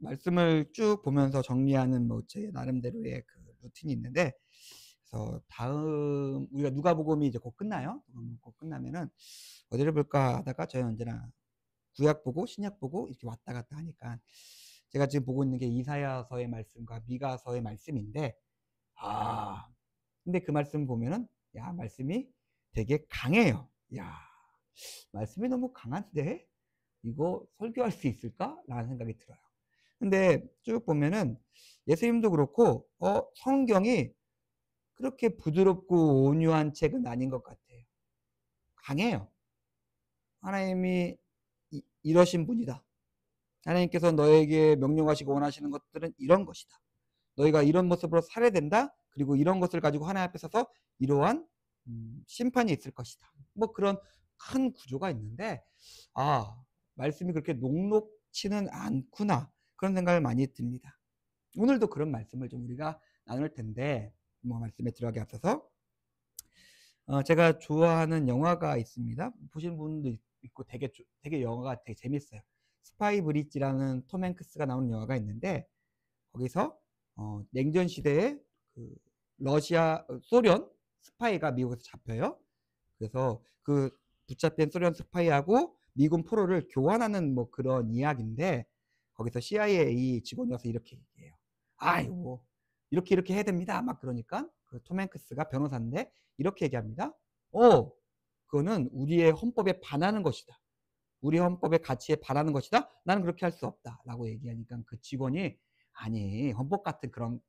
말씀을 쭉 보면서 정리하는 뭐 제 나름대로의 그 루틴이 있는데, 그래서 다음 우리가 누가복음이 이제 곧 끝나요. 곧 끝나면은 어디를 볼까 하다가 저희 언제나 구약 보고 신약 보고 이렇게 왔다 갔다 하니까 제가 지금 보고 있는 게 이사야서의 말씀과 미가서의 말씀인데, 아 근데 그 말씀 보면은 야 말씀이 되게 강해요. 야 말씀이 너무 강한데 이거 설교할 수 있을까라는 생각이 들어요. 근데 쭉 보면은 예수님도 그렇고 성경이 그렇게 부드럽고 온유한 책은 아닌 것 같아요. 강해요. 하나님이 이러신 분이다. 하나님께서 너에게 명령하시고 원하시는 것들은 이런 것이다. 너희가 이런 모습으로 살아야 된다. 그리고 이런 것을 가지고 하나님 앞에 서서 이러한 심판이 있을 것이다. 뭐 그런 큰 구조가 있는데, 아 말씀이 그렇게 녹록치는 않구나, 그런 생각을 많이 듭니다. 오늘도 그런 말씀을 좀 우리가 나눌 텐데, 뭐 말씀에 들어가기 앞서서 제가 좋아하는 영화가 있습니다. 보신 분도 있고 되게 영화가 되게 재밌어요. 스파이 브릿지라는 톰 행크스가 나오는 영화가 있는데, 거기서 냉전 시대에 그 러시아 소련 스파이가 미국에서 잡혀요. 그래서 그 붙잡힌 소련 스파이하고 미군 포로를 교환하는 뭐 그런 이야기인데, 거기서 CIA 직원이 와서 이렇게 얘기해요. 아이고 이렇게 해야 됩니다. 막 그러니까 그 톰 행크스가 변호사인데 이렇게 얘기합니다. 그거는 우리의 헌법에 반하는 것이다. 우리 헌법의 가치에 반하는 것이다. 나는 그렇게 할 수 없다. 라고 얘기하니까 그 직원이 아니 헌법 같은 그런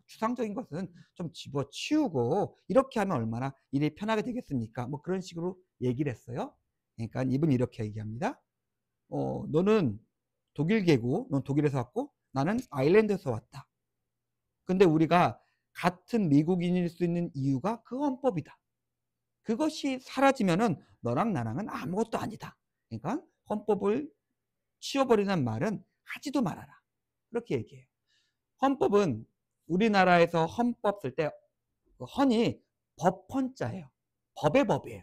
추상적인 것은 좀 집어치우고 이렇게 하면 얼마나 일이 편하게 되겠습니까? 뭐 그런 식으로 얘기를 했어요. 그러니까 이분이 이렇게 얘기합니다. 너는 독일계고 넌 독일에서 왔고 나는 아일랜드에서 왔다. 근데 우리가 같은 미국인일 수 있는 이유가 그 헌법이다. 그것이 사라지면은 너랑 나랑은 아무것도 아니다. 그러니까 헌법을 치워버리는 말은 하지도 말아라. 그렇게 얘기해요. 헌법은 우리나라에서 헌법 쓸 때 헌이 법헌자예요. 법의 법이에요.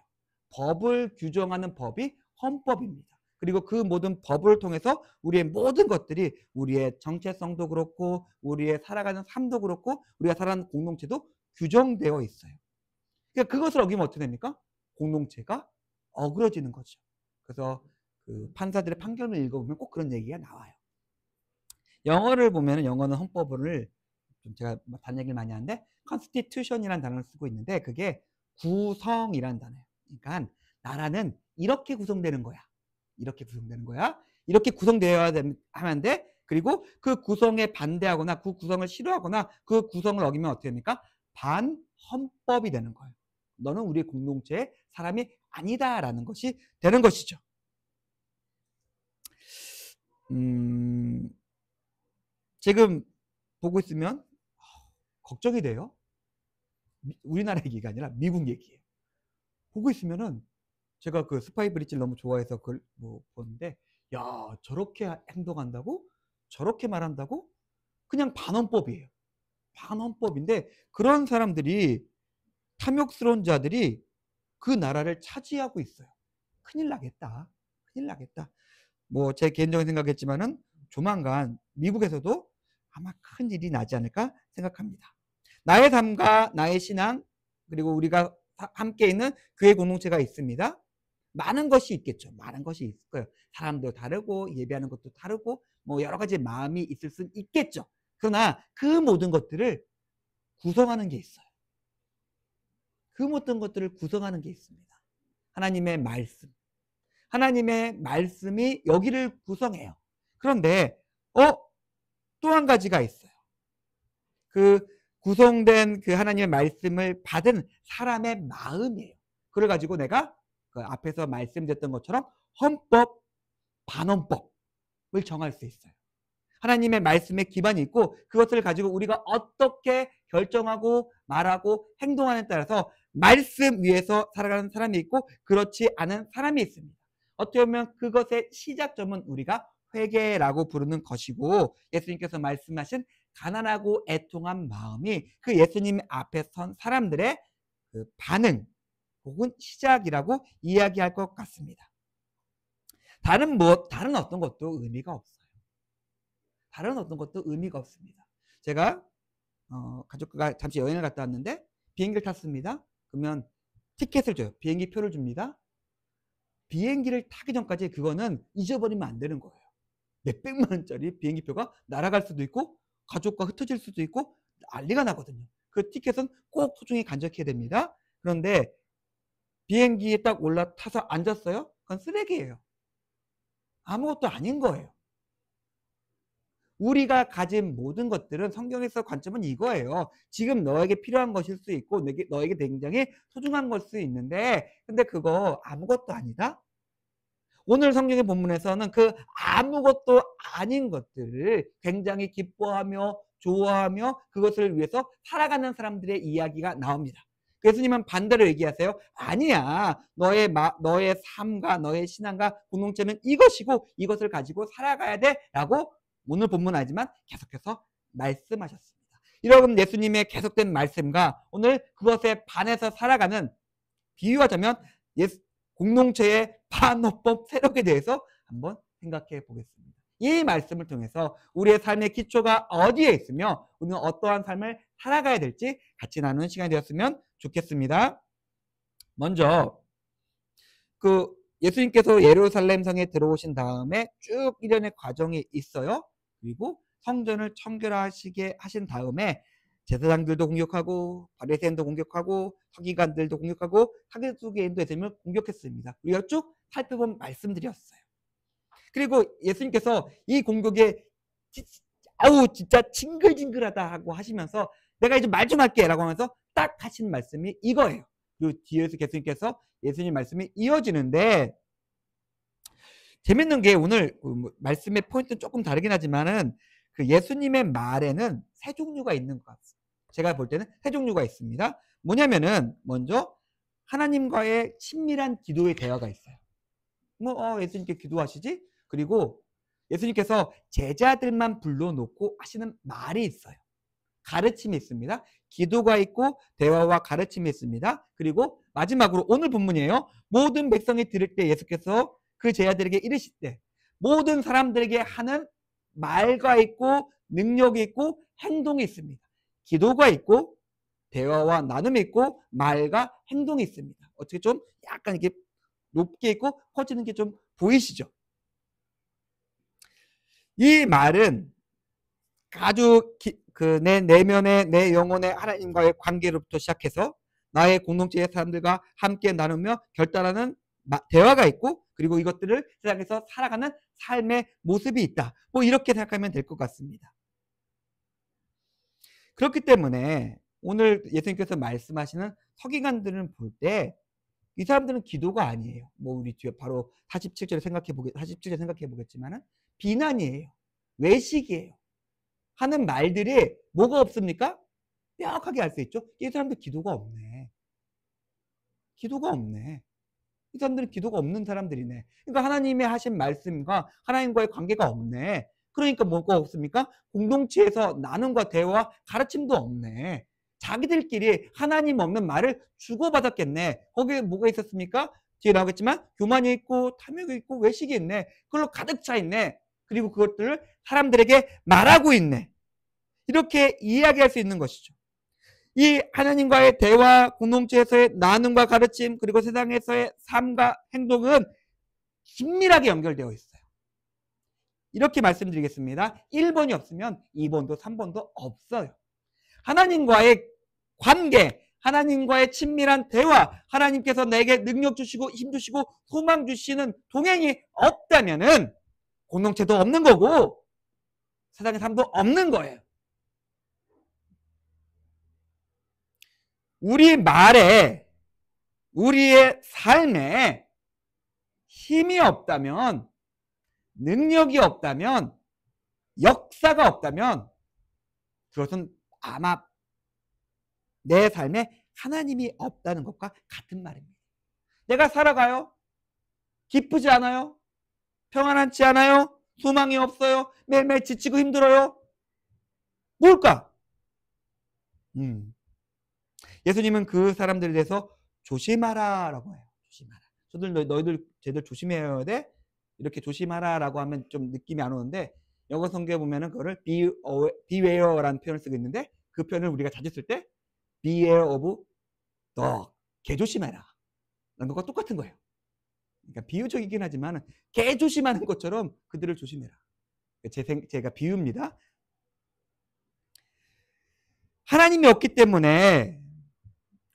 법을 규정하는 법이 헌법입니다. 그리고 그 모든 법을 통해서 우리의 모든 것들이 우리의 정체성도 그렇고 우리의 살아가는 삶도 그렇고 우리가 살아가는 공동체도 규정되어 있어요. 그러니까 그것을 어기면 어떻게 됩니까? 공동체가 어그러지는 거죠. 그래서 그 판사들의 판결을 읽어보면 꼭 그런 얘기가 나와요. 영어를 보면 영어는 헌법을 좀 제가 단 얘기를 많이 하는데 constitution이라는 단어를 쓰고 있는데 그게 구성이라는 단어예요. 그러니까 나라는 이렇게 구성되는 거야. 이렇게 구성되는 거야. 이렇게 구성되어야 하면 돼. 그리고 그 구성에 반대하거나 그 구성을 싫어하거나 그 구성을 어기면 어떻게 됩니까? 반헌법이 되는 거예요. 너는 우리 공동체의 사람이 아니다라는 것이 되는 것이죠. 지금 보고 있으면 걱정이 돼요. 우리나라 얘기가 아니라 미국 얘기예요. 보고 있으면은 제가 그 스파이 브릿지를 너무 좋아해서 그걸 뭐 보는데, 야 저렇게 행동한다고? 저렇게 말한다고? 그냥 반헌법이에요. 반헌법인데 그런 사람들이, 탐욕스러운 자들이 그 나라를 차지하고 있어요. 큰일 나겠다. 큰일 나겠다. 뭐 제 개인적인 생각이겠지만은 조만간 미국에서도 아마 큰 일이 나지 않을까 생각합니다. 나의 삶과 나의 신앙, 그리고 우리가 함께 있는 교회 공동체가 있습니다. 많은 것이 있겠죠. 많은 것이 있을 거예요. 사람도 다르고 예배하는 것도 다르고 뭐 여러 가지 마음이 있을 수 있겠죠. 그러나 그 모든 것들을 구성하는 게 있어요. 그 모든 것들을 구성하는 게 있습니다. 하나님의 말씀. 하나님의 말씀이 여기를 구성해요. 그런데 또 한 가지가 있어요. 그 구성된 그 하나님의 말씀을 받은 사람의 마음이에요. 그걸 가지고 내가 그 앞에서 말씀드렸던 것처럼 헌법, 반헌법을 정할 수 있어요. 하나님의 말씀에 기반이 있고 그것을 가지고 우리가 어떻게 결정하고 말하고 행동하느냐에 따라서 말씀 위에서 살아가는 사람이 있고 그렇지 않은 사람이 있습니다. 어떻게 보면 그것의 시작점은 우리가 회개라고 부르는 것이고, 예수님께서 말씀하신 가난하고 애통한 마음이 그 예수님 앞에 선 사람들의 그 반응 혹은 시작이라고 이야기할 것 같습니다. 다른 어떤 것도 의미가 없어요. 다른 어떤 것도 의미가 없습니다. 제가 가족과 잠시 여행을 갔다 왔는데 비행기를 탔습니다. 그러면 티켓을 줘요. 비행기 표를 줍니다. 비행기를 타기 전까지 그거는 잊어버리면 안 되는 거예요. 몇백만 원짜리 비행기 표가 날아갈 수도 있고 가족과 흩어질 수도 있고 난리가 나거든요. 그 티켓은 꼭 소중히 간직해야 됩니다. 그런데 비행기에 딱 올라타서 앉았어요? 그건 쓰레기예요. 아무것도 아닌 거예요. 우리가 가진 모든 것들은 성경에서 관점은 이거예요. 지금 너에게 필요한 것일 수 있고 너에게 굉장히 소중한 걸 수 있는데 근데 그거 아무것도 아니다? 오늘 성경의 본문에서는 그 아무것도 아닌 것들을 굉장히 기뻐하며 좋아하며 그것을 위해서 살아가는 사람들의 이야기가 나옵니다. 예수님은 반대로 얘기하세요. 아니야. 너의 삶과 너의 신앙과 공동체는 이것이고 이것을 가지고 살아가야 돼 라고 오늘 본문 아니지만 계속해서 말씀하셨습니다. 여러분 예수님의 계속된 말씀과 오늘 그것에 반해서 살아가는 비유하자면 공동체의 반어법 세력에 대해서 한번 생각해 보겠습니다. 이 말씀을 통해서 우리의 삶의 기초가 어디에 있으며 우리는 어떠한 삶을 살아가야 될지 같이 나누는 시간이 되었으면 좋겠습니다. 먼저 예수님께서 예루살렘 성에 들어오신 다음에 쭉 일련의 과정이 있어요. 그리고 성전을 청결하시게 하신 다음에 제사장들도 공격하고 바리새인도 공격하고 서기관들도 공격하고 사두개인도 예수님을 공격했습니다. 우리가 쭉 살펴본 말씀드렸어요. 그리고 예수님께서 이 공격에 아우 진짜 징글징글하다고 하시면서 내가 이제 말 좀 할게 라고 하면서 딱 하신 말씀이 이거예요. 그리고 뒤에서 예수님 말씀이 이어지는데 재밌는 게 오늘 말씀의 포인트는 조금 다르긴 하지만은 그 예수님의 말에는 세 종류가 있는 것 같습니다. 제가 볼 때는 세 종류가 있습니다. 뭐냐면은 먼저 하나님과의 친밀한 기도의 대화가 있어요. 예수님께 기도하시지? 그리고 예수님께서 제자들만 불러놓고 하시는 말이 있어요. 가르침이 있습니다. 기도가 있고 대화와 가르침이 있습니다. 그리고 마지막으로 오늘 본문이에요. 모든 백성이 들을 때 예수께서 그 제자들에게 이르실 때 모든 사람들에게 하는 말과 있고 능력이 있고 행동이 있습니다. 기도가 있고 대화와 나눔이 있고 말과 행동이 있습니다. 어떻게 좀 약간 이렇게 높게 있고 퍼지는 게 좀 보이시죠? 이 말은 아주 내 내면의 내 영혼의 하나님과의 관계로부터 시작해서 나의 공동체의 사람들과 함께 나누며 결단하는 대화가 있고 그리고 이것들을 세상에서 살아가는 삶의 모습이 있다. 이렇게 생각하면 될 것 같습니다. 그렇기 때문에 오늘 예수님께서 말씀하시는 서기관들을 볼 때 이 사람들은 기도가 아니에요. 우리 뒤에 바로 47절에 생각해 보겠지만은 비난이에요. 외식이에요. 하는 말들이 뭐가 없습니까? 명확하게 알 수 있죠. 이 사람들 기도가 없네. 기도가 없네. 이 사람들은 기도가 없는 사람들이네. 그러니까 하나님의 하신 말씀과 하나님과의 관계가 없네. 그러니까 뭐가 없습니까? 공동체에서 나눔과 대화, 가르침도 없네. 자기들끼리 하나님 없는 말을 주고받았겠네. 거기에 뭐가 있었습니까? 뒤에 나오겠지만 교만이 있고 탐욕이 있고 외식이 있네. 그걸로 가득 차 있네. 그리고 그것들을 사람들에게 말하고 있네. 이렇게 이야기할 수 있는 것이죠. 이 하나님과의 대화, 공동체에서의 나눔과 가르침, 그리고 세상에서의 삶과 행동은 긴밀하게 연결되어 있어요. 이렇게 말씀드리겠습니다. 1번이 없으면 2번도 3번도 없어요. 하나님과의 관계, 하나님과의 친밀한 대화, 하나님께서 내게 능력 주시고 힘 주시고 소망 주시는 동행이 없다면은 공동체도 없는 거고 세상의 삶도 없는 거예요. 우리 말에, 우리의 삶에 힘이 없다면, 능력이 없다면, 역사가 없다면 그것은 아마 내 삶에 하나님이 없다는 것과 같은 말입니다. 내가 살아가요? 기쁘지 않아요? 평안하지 않아요? 소망이 없어요? 매일매일 지치고 힘들어요? 뭘까? 예수님은 그 사람들에 대해서 조심하라 라고 해요. 조심하라. 너희들 쟤들 조심해야 돼? 이렇게 조심하라 라고 하면 좀 느낌이 안 오는데 영어 성경에 보면은 그거를 beware라는 표현을 쓰고 있는데 그 표현을 우리가 자주 쓸 때 beware of dog. 개 조심해라. 라는 것과 똑같은 거예요. 그러니까 비유적이긴 하지만 개 조심하는 것처럼 그들을 조심해라. 제가 비유입니다. 하나님이 없기 때문에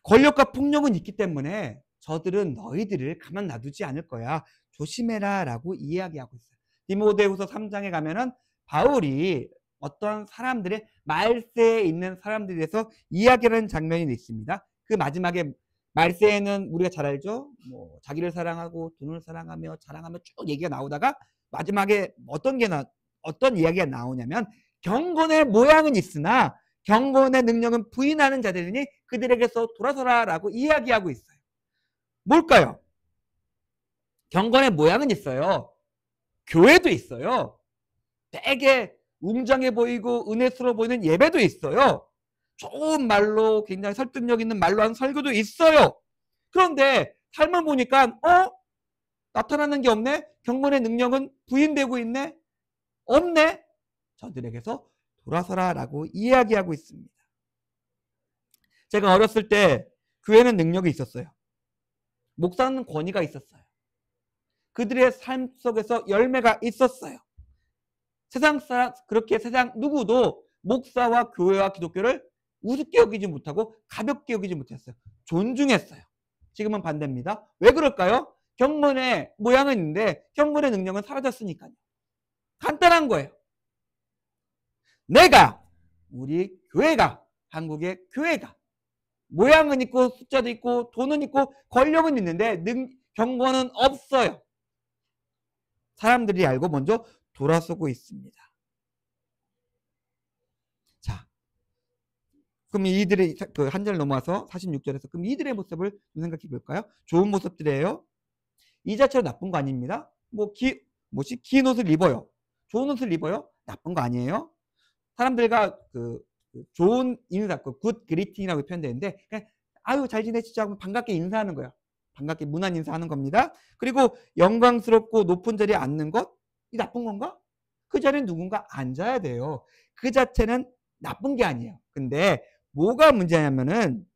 권력과 폭력은 있기 때문에 저들은 너희들을 가만 놔두지 않을 거야. 조심해라 라고 이야기하고 있어요. 디모데후서 3장에 가면은 바울이 어떤 사람들의 말세에 있는 사람들에 대해서 이야기하는 장면이 있습니다. 그 마지막에 말세에는 우리가 잘 알죠. 뭐 자기를 사랑하고 돈을 사랑하며 자랑하며 쭉 얘기가 나오다가 마지막에 어떤 이야기가 나오냐면 경건의 모양은 있으나 경건의 능력은 부인하는 자들이니 그들에게서 돌아서라라고 이야기하고 있어요. 뭘까요? 경건의 모양은 있어요. 교회도 있어요. 되게 웅장해 보이고 은혜스러워 보이는 예배도 있어요. 좋은 말로 굉장히 설득력 있는 말로 하는 설교도 있어요. 그런데 삶을 보니까 나타나는 게 없네. 경건의 능력은 부인되고 있네. 없네. 저들에게서 돌아서라라고 이야기하고 있습니다. 제가 어렸을 때 교회는 능력이 있었어요. 목사는 권위가 있었어요. 그들의 삶 속에서 열매가 있었어요. 세상 사람 그렇게 세상 누구도 목사와 교회와 기독교를 우습게 여기지 못하고 가볍게 여기지 못했어요. 존중했어요. 지금은 반대입니다. 왜 그럴까요? 경건의 모양은 있는데 경건의 능력은 사라졌으니까요. 간단한 거예요. 우리 교회가, 한국의 교회가 모양은 있고 숫자도 있고 돈은 있고 권력은 있는데 경건은 없어요. 사람들이 알고 먼저 돌아서고 있습니다. 자, 그럼 이들의 그 한 절 넘어와서 46절에서 그럼 이들의 모습을 좀 생각해 볼까요? 좋은 모습들이에요. 이 자체로 나쁜 거 아닙니다. 긴 옷을 입어요. 좋은 옷을 입어요. 나쁜 거 아니에요. 사람들과 좋은 인사, 굿 그리팅이라고 표현되는데 그냥 아유 잘 지내시죠 하고 반갑게 인사하는 거예요. 반갑게 문안 인사하는 겁니다. 그리고 영광스럽고 높은 자리에 앉는 것, 이 나쁜 건가? 그 자리에 누군가 앉아야 돼요. 그 자체는 나쁜 게 아니에요. 근데 뭐가 문제냐면은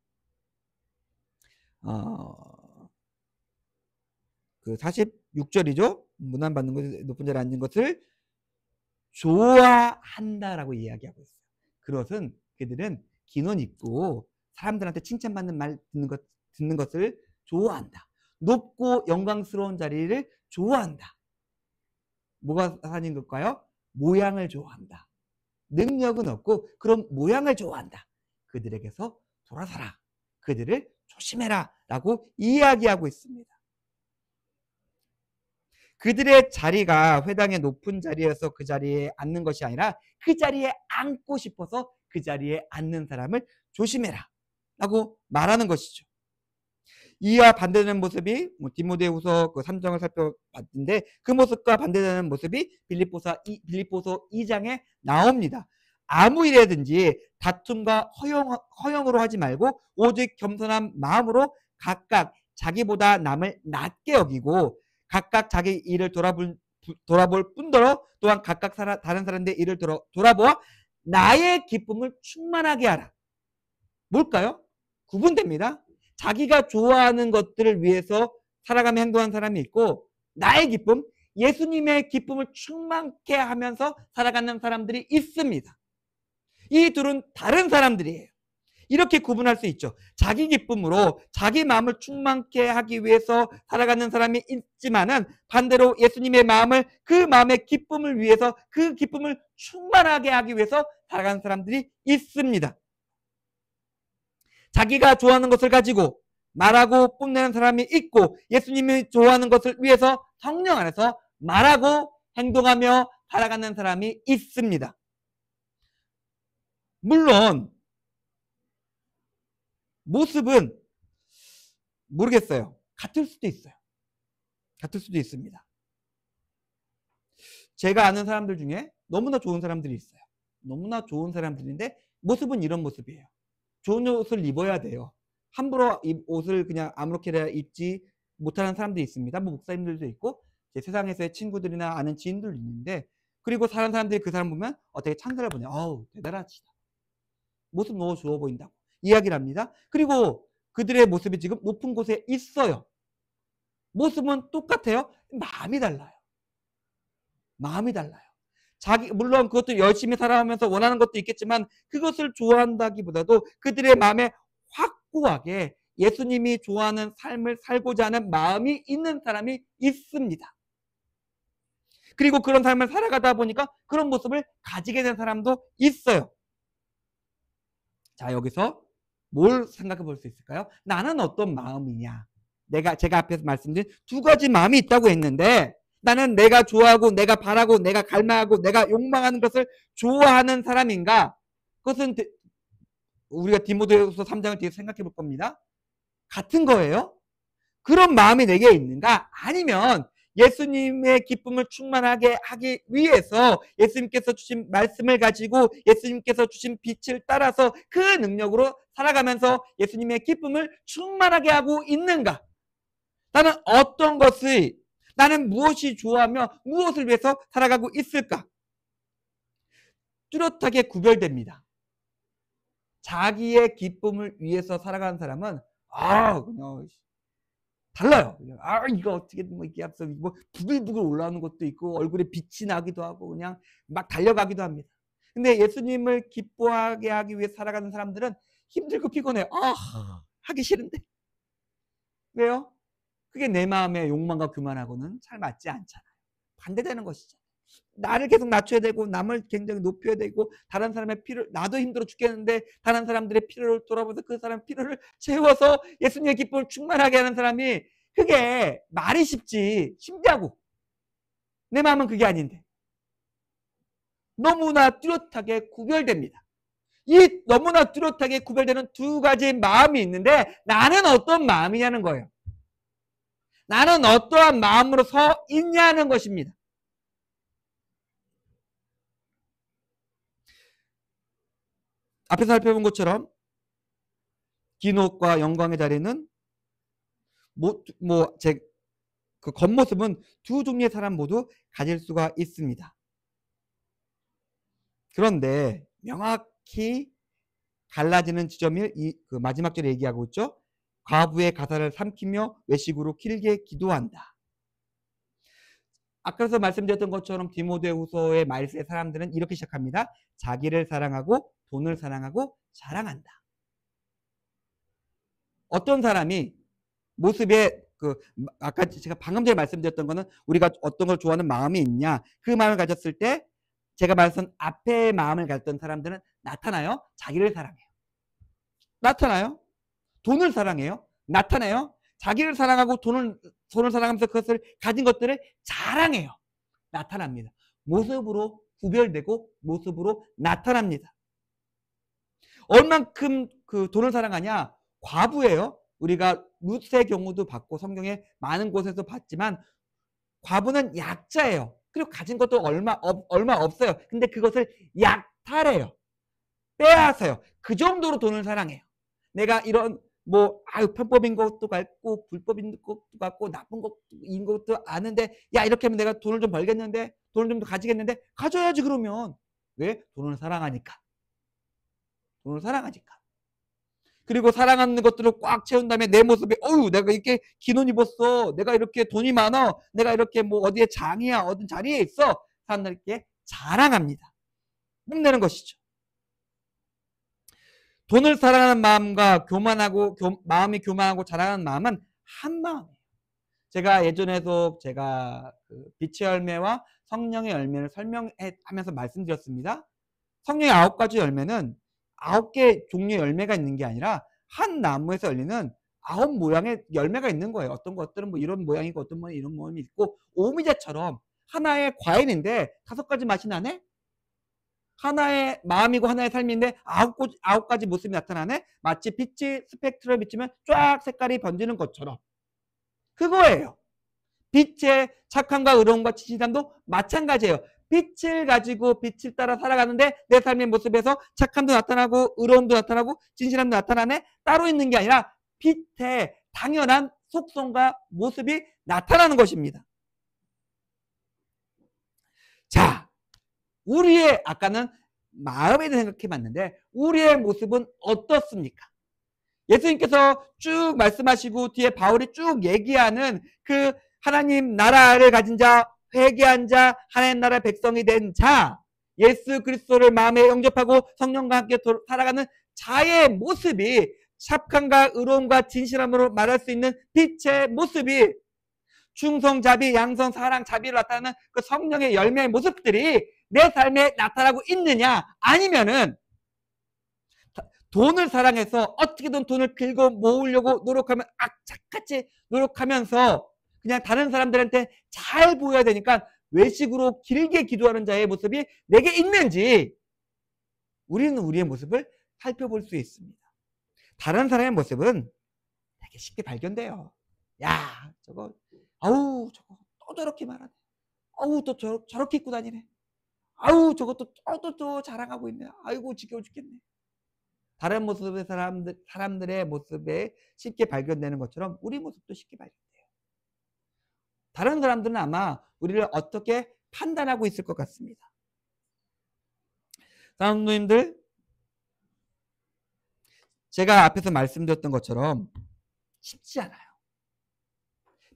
그 46절이죠. 문안 받는 것, 높은 자리에 앉는 것을 좋아한다라고 이야기하고 있어요. 그것은 그들은 긴 옷 입고 사람들한테 칭찬받는 말 듣는 것을 좋아한다. 높고 영광스러운 자리를 좋아한다. 뭐가 사는 걸까요? 모양을 좋아한다. 능력은 없고 그런 모양을 좋아한다. 그들에게서 돌아서라. 그들을 조심해라 라고 이야기하고 있습니다. 그들의 자리가 회당의 높은 자리에서 그 자리에 앉는 것이 아니라 그 자리에 앉고 싶어서 그 자리에 앉는 사람을 조심해라 라고 말하는 것이죠. 이와 반대되는 모습이 디모데후서 3장을 살펴봤는데 그 모습과 반대되는 모습이 빌립보서 2장에 나옵니다. 아무 일이든지 다툼과 허영으로 하지 말고 오직 겸손한 마음으로 각각 자기보다 남을 낮게 여기고 각각 자기 일을 돌아볼 뿐더러 또한 각각 다른 사람들의 일을 돌아보아 나의 기쁨을 충만하게 하라. 뭘까요? 구분됩니다. 자기가 좋아하는 것들을 위해서 살아가며 행동하는 사람이 있고 나의 기쁨, 예수님의 기쁨을 충만케 하면서 살아가는 사람들이 있습니다. 이 둘은 다른 사람들이에요. 이렇게 구분할 수 있죠. 자기 기쁨으로 자기 마음을 충만케 하기 위해서 살아가는 사람이 있지만은 반대로 예수님의 마음을 그 마음의 기쁨을 위해서 그 기쁨을 충만하게 하기 위해서 살아가는 사람들이 있습니다. 자기가 좋아하는 것을 가지고 말하고 뽐내는 사람이 있고 예수님이 좋아하는 것을 위해서 성령 안에서 말하고 행동하며 살아가는 사람이 있습니다. 물론 모습은 모르겠어요. 같을 수도 있어요. 같을 수도 있습니다. 제가 아는 사람들 중에 너무나 좋은 사람들이 있어요. 너무나 좋은 사람들인데 모습은 이런 모습이에요. 좋은 옷을 입어야 돼요. 함부로 옷을 그냥 아무렇게나 입지 못하는 사람들이 있습니다. 목사님들도 있고 제 세상에서의 친구들이나 아는 지인들도 있는데 그리고 다른 사람들이 그 사람 보면 어떻게 찬사를 보내요. 어우, 대단하시다. 모습 너무 좋아 보인다고 이야기를 합니다. 그리고 그들의 모습이 지금 높은 곳에 있어요. 모습은 똑같아요. 마음이 달라요. 마음이 달라요. 물론 그것도 열심히 살아가면서 원하는 것도 있겠지만 그것을 좋아한다기보다도 그들의 마음에 확고하게 예수님이 좋아하는 삶을 살고자 하는 마음이 있는 사람이 있습니다. 그리고 그런 삶을 살아가다 보니까 그런 모습을 가지게 된 사람도 있어요. 자, 여기서 뭘 생각해 볼 수 있을까요? 나는 어떤 마음이냐? 제가 앞에서 말씀드린 두 가지 마음이 있다고 했는데 나는 내가 좋아하고 내가 바라고 내가 갈망하고 내가 욕망하는 것을 좋아하는 사람인가? 그것은 우리가 디모데후서 3장을 뒤에 생각해 볼 겁니다. 같은 거예요? 그런 마음이 내게 있는가? 아니면 예수님의 기쁨을 충만하게 하기 위해서 예수님께서 주신 말씀을 가지고 예수님께서 주신 빛을 따라서 그 능력으로 살아가면서 예수님의 기쁨을 충만하게 하고 있는가? 나는 무엇이 좋아하며 무엇을 위해서 살아가고 있을까? 뚜렷하게 구별됩니다. 자기의 기쁨을 위해서 살아가는 사람은 그냥 달라요. 이거 어떻게 뭐 이게 앞서 뭐 부글부글 올라오는 것도 있고 얼굴에 빛이 나기도 하고 그냥 막 달려가기도 합니다. 근데 예수님을 기뻐하게 하기 위해 살아가는 사람들은 힘들고 피곤해요. 하기 싫은데. 왜요? 그게 내 마음의 욕망과 교만하고는 잘 맞지 않잖아요. 반대되는 것이죠. 나를 계속 낮춰야 되고 남을 굉장히 높여야 되고 다른 사람의 나도 힘들어 죽겠는데 다른 사람들의 필요를 돌아보면서 그 사람의 필요를 채워서 예수님의 기쁨을 충만하게 하는 사람이 그게 말이 쉽냐고. 내 마음은 그게 아닌데. 너무나 뚜렷하게 구별됩니다. 이 너무나 뚜렷하게 구별되는 두 가지 마음이 있는데 나는 어떤 마음이냐는 거예요. 나는 어떠한 마음으로 서 있냐는 것입니다. 앞에서 살펴본 것처럼 기록과 영광의 자리는 그 겉모습은 두 종류의 사람 모두 가질 수가 있습니다. 그런데 명확히 갈라지는 지점이 그 마지막 절에 얘기하고 있죠. 과부의 가사를 삼키며 외식으로 길게 기도한다. 아까서 말씀드렸던 것처럼 디모데후서의 말세의 사람들은 이렇게 시작합니다. 자기를 사랑하고 돈을 사랑하고 자랑한다. 어떤 사람이 모습에 아까 제가 방금 전에 말씀드렸던 거는 우리가 어떤 걸 좋아하는 마음이 있냐 그 마음을 가졌을 때 제가 말했던 앞에 마음을 가졌던 사람들은 나타나요. 자기를 사랑해요. 나타나요. 돈을 사랑해요. 나타나요. 자기를 사랑하고 돈을 사랑하면서 그것을 가진 것들을 자랑해요. 나타납니다. 모습으로 구별되고 모습으로 나타납니다. 얼만큼 그 돈을 사랑하냐? 과부예요. 우리가 룻의 경우도 봤고 성경에 많은 곳에서 봤지만 과부는 약자예요. 그리고 가진 것도 얼마 없어요. 근데 그것을 약탈해요. 빼앗아요. 그 정도로 돈을 사랑해요. 내가 이런 편법인 것도 같고 불법인 것도 같고 나쁜 것인 것도 아는데 야 이렇게 하면 내가 돈을 좀 벌겠는데 돈을 좀 더 가지겠는데 가져야지 그러면. 왜? 돈을 사랑하니까. 돈을 사랑하니까. 그리고 사랑하는 것들을 꽉 채운 다음에 내 모습에 내가 이렇게 긴 옷 입었어. 내가 이렇게 돈이 많아. 내가 이렇게 어디에 장이야. 어떤 자리에 있어. 사람들께 자랑합니다. 뽐내는 것이죠. 돈을 사랑하는 마음과 마음이 교만하고 자랑하는 마음은 한 마음이에요. 제가 예전에도 그 빛의 열매와 성령의 열매를 설명하면서 말씀드렸습니다. 성령의 9가지 열매는 9개 종류의 열매가 있는 게 아니라 한 나무에서 열리는 9 모양의 열매가 있는 거예요. 어떤 것들은 이런 모양이고 어떤 것은 이런 모양이 있고 오미자처럼 하나의 과일인데 5가지 맛이 나네? 하나의 마음이고 하나의 삶인데 9가지 모습이 나타나네? 마치 빛이 스펙트럼을 비추면 쫙 색깔이 번지는 것처럼. 그거예요. 빛의 착함과 의로움과 진실함도 마찬가지예요. 빛을 가지고 빛을 따라 살아가는데 내 삶의 모습에서 착함도 나타나고 의로움도 나타나고 진실함도 나타나네? 따로 있는 게 아니라 빛의 당연한 속성과 모습이 나타나는 것입니다. 자, 우리의 아까는 마음에 대해 생각해 봤는데 우리의 모습은 어떻습니까? 예수님께서 쭉 말씀하시고 뒤에 바울이 쭉 얘기하는 그 하나님 나라를 가진 자, 회개한 자, 하나님 나라 백성이 된 자, 예수 그리스도를 마음에 영접하고 성령과 함께 살아가는 자의 모습이 착함과 의로움과 진실함으로 말할 수 있는 빛의 모습이 충성, 자비, 양선, 사랑, 자비를 나타내는 그 성령의 열매의 모습들이 내 삶에 나타나고 있느냐, 아니면은 돈을 사랑해서 어떻게든 돈을 긁어 모으려고 노력하면 악착같이 노력하면서 그냥 다른 사람들한테 잘 보여야 되니까 외식으로 길게 기도하는 자의 모습이 내게 있는지 우리는 우리의 모습을 살펴볼 수 있습니다. 다른 사람의 모습은 되게 쉽게 발견돼요. 야, 저거 아우 저거 또 저렇게 말하네. 아우 또 저렇게 입고 다니네. 아우 저것도 또 자랑하고 있네. 아이고 지겨워 죽겠네. 다른 모습의 사람들의 모습에 쉽게 발견되는 것처럼 우리 모습도 쉽게 발견돼요. 다른 사람들은 아마 우리를 어떻게 판단하고 있을 것 같습니다. 사랑하는 제가 앞에서 말씀드렸던 것처럼 쉽지 않아요.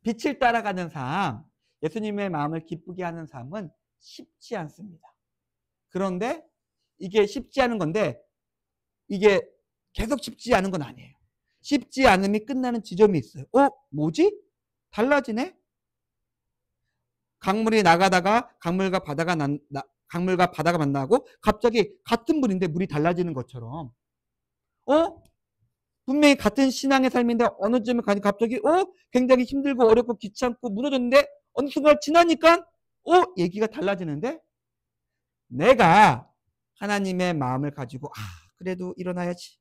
빛을 따라가는 삶, 예수님의 마음을 기쁘게 하는 삶은 쉽지 않습니다. 그런데 이게 쉽지 않은 건데 이게 계속 쉽지 않은 건 아니에요. 쉽지 않음이 끝나는 지점이 있어요. 뭐지? 달라지네? 강물이 나가다가 강물과 바다가 만나고 갑자기 같은 물인데 물이 달라지는 것처럼 분명히 같은 신앙의 삶인데 어느 점에 가니까 갑자기 굉장히 힘들고 어렵고 귀찮고 무너졌는데 어느 순간 지나니까 얘기가 달라지는데 내가 하나님의 마음을 가지고 그래도 일어나야지,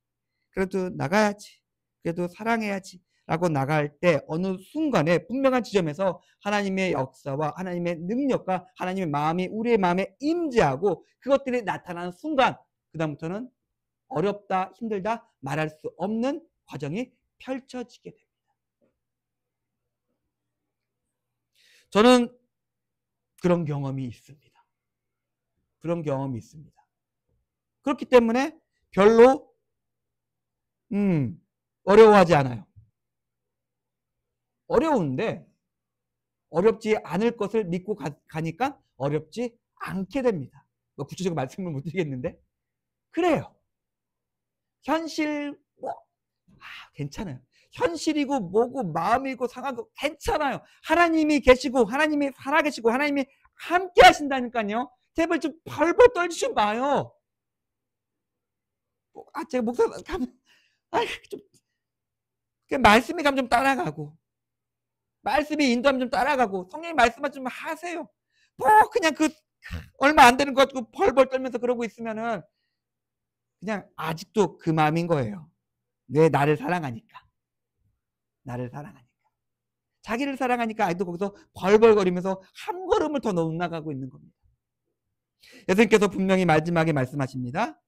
그래도 나가야지, 그래도 사랑해야지 라고 나갈 때 어느 순간에 분명한 지점에서 하나님의 역사와 하나님의 능력과 하나님의 마음이 우리의 마음에 임재하고 그것들이 나타나는 순간 그 다음부터는 어렵다, 힘들다 말할 수 없는 과정이 펼쳐지게 됩니다. 저는 그런 경험이 있습니다. 그런 경험이 있습니다. 그렇기 때문에 별로 어려워하지 않아요. 어려운데 어렵지 않을 것을 믿고 가니까 어렵지 않게 됩니다. 구체적으로 말씀을 못 드리겠는데 그래요. 현실 괜찮아요. 현실이고 뭐고 마음이고 상하고 괜찮아요. 하나님이 계시고 하나님이 살아계시고 하나님이 함께 하신다니까요. 제발 좀 벌벌 떨지 좀 마요. 제가 목사 가면 좀 말씀이 가면 좀 따라가고 말씀이 인도하면 좀 따라가고 성령님 말씀만 좀 하세요. 그냥 얼마 안 되는 거 가지고 벌벌 떨면서 그러고 있으면은 그냥 아직도 그 마음인 거예요. 왜? 나를 사랑하니까. 나를 사랑하니까. 자기를 사랑하니까 아직도 거기서 벌벌거리면서 한 걸음을 더 나가고 있는 겁니다. 예수님께서 분명히 마지막에 말씀하십니다.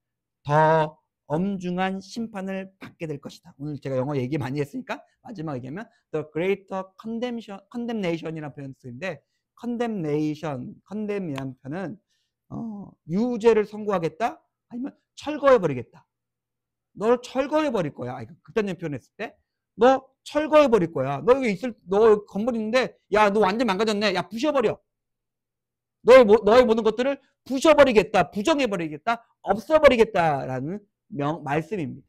더 엄중한 심판을 받게 될 것이다. 오늘 제가 영어 얘기 많이 했으니까 마지막 얘기하면 The greater condemnation이라는 표현을 쓰는데 condemn이라는 표현은 유죄를 선고하겠다 아니면 철거해버리겠다. 널 철거해버릴 거야. 극단적인 표현했을 때 너 철거해버릴 거야. 너 여기 너 건물 있는데 야 너 완전 망가졌네. 야 부셔버려. 너의 모든 것들을 부셔버리겠다. 부정해버리겠다. 없어버리겠다라는 말씀입니다.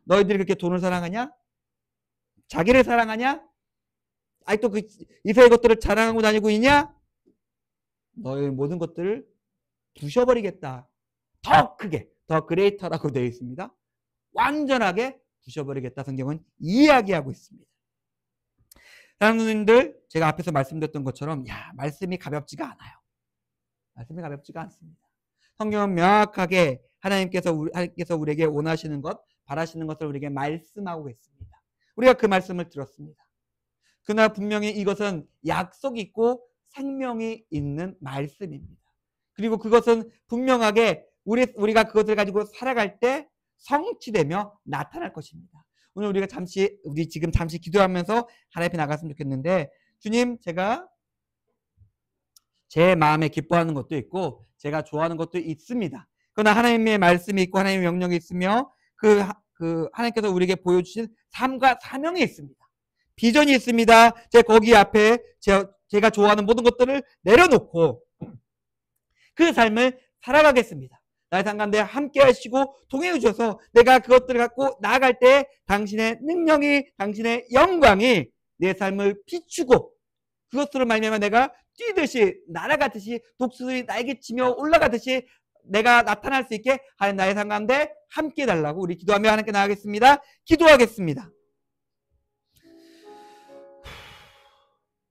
너희들이 그렇게 돈을 사랑하냐? 자기를 사랑하냐? 아직도 그 이세의 것들을 자랑하고 다니고 있냐? 너의 모든 것들을 부셔버리겠다. 더 크게, 더 그레이터라고 되어 있습니다. 완전하게 부셔버리겠다. 성경은 이야기하고 있습니다. 사랑하는 제가 앞에서 말씀드렸던 것처럼 말씀이 가볍지가 않아요. 말씀이 가볍지가 않습니다. 성경은 명확하게 하나님께서 우리에게 원하시는 것, 바라시는 것을 우리에게 말씀하고 있습니다. 우리가 그 말씀을 들었습니다. 그러나 분명히 이것은 약속이 있고 생명이 있는 말씀입니다. 그리고 그것은 분명하게 우리가 그것을 가지고 살아갈 때 성취되며 나타날 것입니다. 오늘 우리 지금 잠시 기도하면서 하나님 앞에 나갔으면 좋겠는데 주님 제가 제 마음에 기뻐하는 것도 있고 제가 좋아하는 것도 있습니다. 그러나 하나님의 말씀이 있고 하나님의 명령이 있으며 그 하나님께서 우리에게 보여주신 삶과 사명이 있습니다. 비전이 있습니다. 거기 앞에 제가 좋아하는 모든 것들을 내려놓고 그 삶을 살아가겠습니다. 나의 삶 가운데 함께 하시고 동행해 주셔서 내가 그것들을 갖고 나아갈 때 당신의 능력이, 당신의 영광이 내 삶을 비추고 그것으로 말미암아 내가 뛰듯이 날아가듯이 독수리 날개치며 올라가듯이 내가 나타날 수 있게 하나님 나의 삶 가운데 함께 해달라고 우리 기도하며 하나님께 나아가겠습니다. 기도하겠습니다.